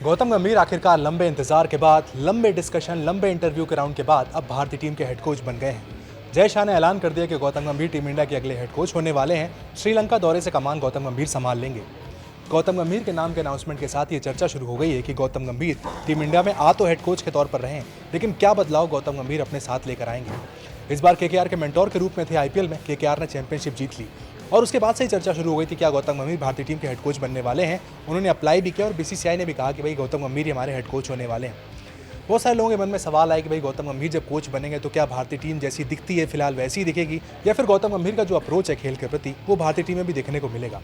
गौतम गंभीर आखिरकार लंबे इंतजार के बाद, लंबे डिस्कशन, लंबे इंटरव्यू के राउंड के बाद अब भारतीय टीम के हेड कोच बन गए हैं। जय शाह ने ऐलान कर दिया कि गौतम गंभीर टीम इंडिया के अगले हेड कोच होने वाले हैं। श्रीलंका दौरे से कमान गौतम गंभीर संभाल लेंगे। गौतम गंभीर के नाम के अनाउंसमेंट के साथ ये चर्चा शुरू हो गई है कि गौतम गंभीर टीम इंडिया में आ तो हेड कोच के तौर पर रहे, लेकिन क्या बदलाव गौतम गंभीर अपने साथ लेकर आएंगे। इस बार केकेआर के मेंटोर के रूप में थे। आईपीएल में केकेआर ने चैंपियनशिप जीत ली और उसके बाद से ही चर्चा शुरू हो गई थी क्या गौतम गंभीर भारतीय टीम के हेड कोच बनने वाले हैं। उन्होंने अप्लाई भी किया और बीसीसीआई ने भी कहा कि भाई गौतम गंभीर ही हमारे हेड कोच होने वाले हैं। बहुत सारे लोगों के मन में सवाल आए कि भाई गौतम गंभीर जब कोच बनेंगे तो क्या भारतीय टीम जैसी दिखती है फिलहाल वैसी ही दिखेगी, या फिर गौतम गंभीर का जो अप्रोच है खेल के प्रति वो भारतीय टीम में भी देखने को मिलेगा।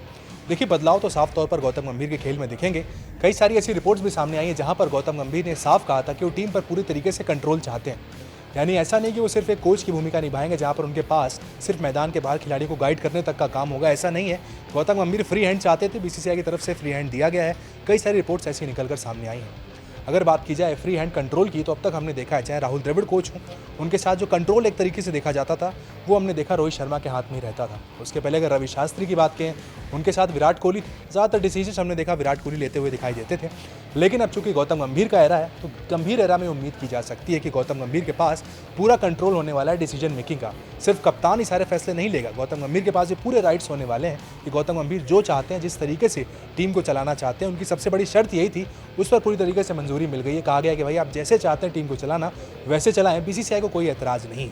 देखिए, बदलाव तो साफ तौर पर गौतम गंभीर के खेल में दिखेंगे। कई सारी ऐसी रिपोर्ट्स भी सामने आई हैं जहां पर गौतम गंभीर ने साफ कहा था कि वो टीम पर पूरी तरीके से कंट्रोल चाहते हैं। यानी ऐसा नहीं कि वो सिर्फ एक कोच की भूमिका निभाएंगे जहां पर उनके पास सिर्फ मैदान के बाहर खिलाड़ी को गाइड करने तक का काम होगा, ऐसा नहीं है। गौतम गंभीर फ्री हैंड चाहते थे, बीसीसीआई की तरफ से फ्री हैंड दिया गया है। कई सारी रिपोर्ट्स ऐसी निकलकर सामने आई हैं। अगर बात की जाए फ्री हैंड कंट्रोल की, तो अब तक हमने देखा है, चाहे राहुल द्रविड़ कोच हों, उनके साथ जो कंट्रोल एक तरीके से देखा जाता था वो हमने देखा रोहित शर्मा के हाथ में ही रहता था। उसके पहले अगर रवि शास्त्री की बात करें, उनके साथ विराट कोहली, ज़्यादातर डिसीजन हमने देखा विराट कोहली लेते हुए दिखाई देते थे। लेकिन अब चूंकि गौतम गंभीर का एरा है, तो गंभीर एरा में उम्मीद की जा सकती है कि गौतम गंभीर के पास पूरा कंट्रोल होने वाला है डिसीजन मेकिंग का। सिर्फ कप्तान ही सारे फैसले नहीं लेगा, गौतम गंभीर के पास ये पूरे राइट्स होने वाले हैं कि गौतम गंभीर जो चाहते हैं, जिस तरीके से टीम को चलाना चाहते हैं, उनकी सबसे बड़ी शर्त यही थी, उस पर पूरी तरीके से मंजूरी मिल गई है। कहा गया कि भाई आप जैसे चाहते हैं टीम को चलाना वैसे चलाएं, बीसीसीआई को कोई एतराज़ नहीं।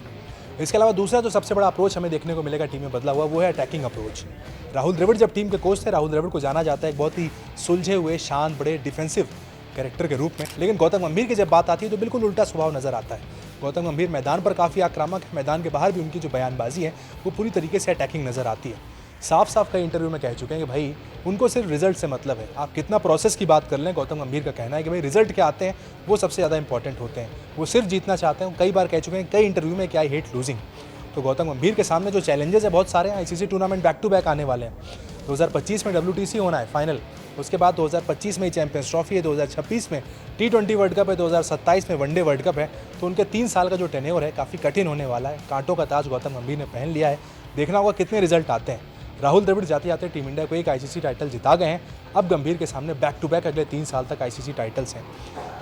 इसके अलावा दूसरा जो सबसे बड़ा अप्रोच हमें देखने को मिलेगा टीम में बदला हुआ, वो है अटैकिंग अप्रोच। राहुल द्रविड़ जब टीम के कोच थे, राहुल द्रविड़ को जाना जाता है एक बहुत ही सुलझे हुए, शांत, बड़े डिफेंसिव कैरेक्टर के रूप में। लेकिन गौतम गंभीर की जब बात आती है तो बिल्कुल उल्टा स्वभाव नजर आता है। गौतम गंभीर मैदान पर काफ़ी आक्रामक है, मैदान के बाहर भी उनकी जो बयानबाजी है वो पूरी तरीके से अटैकिंग नजर आती है। साफ साफ कई इंटरव्यू में कह चुके हैं कि भाई उनको सिर्फ रिजल्ट से मतलब है। आप कितना प्रोसेस की बात कर लें, गौतम गंभीर का कहना है कि भाई रिजल्ट क्या आते हैं वो सबसे ज़्यादा इंपॉर्टेंट होते हैं। वो सिर्फ जीतना चाहते हैं। कई बार कह चुके हैं कई इंटरव्यू में कि आई हेट लूजिंग। तो गौतम गंभीर के सामने जो चैलेंजेस है बहुत सारे हैं। ICC tournament back to back आने वाले हैं। 2025 में WTC होना है फाइनल, उसके बाद 2025 में ही चैंपियंस ट्रॉफी है, 2026 में T20 वर्ल्ड कप है, 2027 में वनडे वर्ल्ड कप है। तो उनके 3 साल का जो टेन्योर है काफ़ी कठिन होने वाला है। कांटों का ताज गौतम गंभीर ने पहन लिया है। देखना होगा कितने रिजल्ट आते हैं। राहुल द्रविड़ जाते जाते टीम इंडिया को एक आईसीसी टाइटल जिता गए हैं। अब गंभीर के सामने बैक टू बैक अगले 3 साल तक आईसीसी टाइटल्स हैं।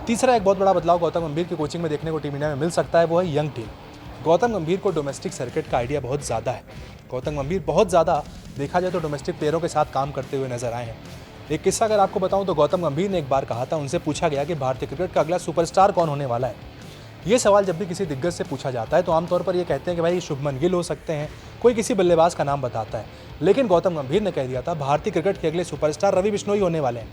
तीसरा एक बहुत बड़ा बदलाव गौतम गंभीर की कोचिंग में देखने को टीम इंडिया में मिल सकता है, वो है यंग टीम। गौतम गंभीर को डोमेस्टिक सर्किट का आइडिया बहुत ज़्यादा है। गौतम गंभीर बहुत ज़्यादा देखा जाए तो डोमेस्टिक प्लेयरों के साथ काम करते हुए नजर आए हैं। एक किस्सा अगर आपको बताऊं तो गौतम गंभीर ने एक बार कहा था, उनसे पूछा गया कि भारतीय क्रिकेट का अगला सुपरस्टार कौन होने वाला है। ये सवाल जब भी किसी दिग्गज से पूछा जाता है तो आमतौर पर ये कहते हैं कि भाई शुभमन गिल हो सकते हैं, कोई किसी बल्लेबाज का नाम बताता है। लेकिन गौतम गंभीर ने कह दिया था भारतीय क्रिकेट के अगले सुपरस्टार रवि बिश्नोई होने वाले हैं।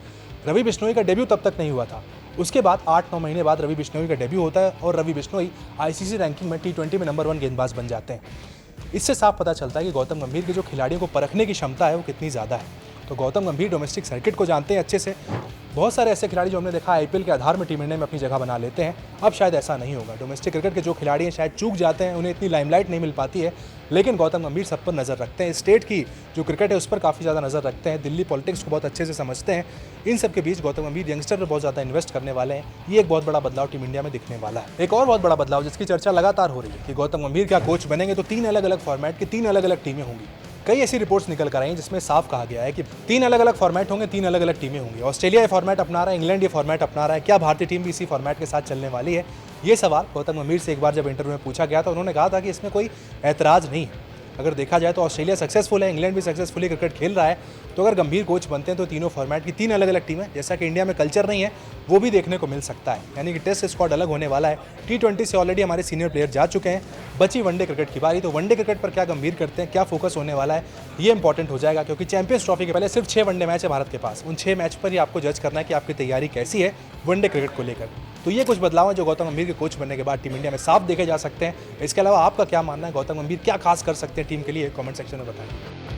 रवि बिश्नोई का डेब्यू तब तक नहीं हुआ था। उसके बाद 8-9 महीने बाद रवि बिश्नोई का डेब्यू होता है और रवि बिश्नोई आईसीसी रैंकिंग में T20 में नंबर 1 गेंदबाज बन जाते हैं। इससे साफ पता चलता है कि गौतम गंभीर की जो खिलाड़ियों को परखने की क्षमता है वो कितनी ज़्यादा है। तो गौतम गंभीर डोमेस्टिक सर्किट को जानते हैं अच्छे से। बहुत सारे ऐसे खिलाड़ी जो हमने देखा आईपीएल के आधार में टीम इंडिया में अपनी जगह बना लेते हैं, अब शायद ऐसा नहीं होगा। डोमेस्टिक क्रिकेट के जो खिलाड़ी हैं शायद चूक जाते हैं, उन्हें इतनी लाइमलाइट नहीं मिल पाती है। लेकिन गौतम गंभीर सब पर नज़र रखते हैं। स्टेट की जो क्रिकेट है उस पर काफ़ी ज़्यादा नज़र रखते हैं। दिल्ली पॉलिटिक्स को बहुत अच्छे से समझते हैं। इन सब के बीच गौतम गंभीर यंगस्टर पर बहुत ज़्यादा इन्वेस्ट करने वाले हैं। ये एक बहुत बड़ा बदलाव टीम इंडिया में दिखने वाला है। एक और बहुत बड़ा बदलाव जिसकी चर्चा लगातार हो रही है कि गौतम गंभीर क्या कोच बनेंगे तो 3 अलग अलग फॉर्मेट की 3 अलग अलग टीमें होंगी। कई ऐसी रिपोर्ट्स निकल कर आई हैं जिसमें साफ कहा गया है कि 3 अलग अलग फॉर्मेट होंगे, 3 अलग अलग टीमें होंगी। ऑस्ट्रेलिया ये फॉर्मेट अपना रहा है, इंग्लैंड ये फॉर्मेट अपना रहा है। क्या भारतीय टीम भी इसी फॉर्मेट के साथ चलने वाली है? ये सवाल गौतम गंभीर से एक बार जब इंटरव्यू में पूछा गया था, उन्होंने कहा था कि इसमें कोई ऐतराज़ नहीं है। अगर देखा जाए तो ऑस्ट्रेलिया सक्सेसफुल है, इंग्लैंड भी सक्सेसफुली क्रिकेट खेल रहा है। तो अगर गंभीर कोच बनते हैं तो तीनों फॉर्मेट की 3 अलग अलग टीमें, जैसा कि इंडिया में कल्चर नहीं है, वो भी देखने को मिल सकता है। यानी कि टेस्ट स्क्वाड अलग होने वाला है। T20 से ऑलरेडी हमारे सीनियर प्लेयर जा चुके हैं, बची वनडे क्रिकेट की बारी। तो वनडे क्रिकेट पर क्या गंभीर करते हैं, क्या फोकस होने वाला है, ये इंपॉर्टेंट हो जाएगा। क्योंकि चैंपियंस ट्रॉफी के पहले सिर्फ 6 वनडे मैच है भारत के पास। उन 6 मैच पर ही आपको जज करना है कि आपकी तैयारी कैसी है वनडे क्रिकेट को लेकर। तो ये कुछ बदलाव हैं जो गौतम गंभीर के कोच बनने के बाद टीम इंडिया में साफ देखे जा सकते हैं। इसके अलावा आपका क्या मानना है, गौतम गंभीर क्या खास कर सकते हैं टीम के लिए, कमेंट सेक्शन में बताएं।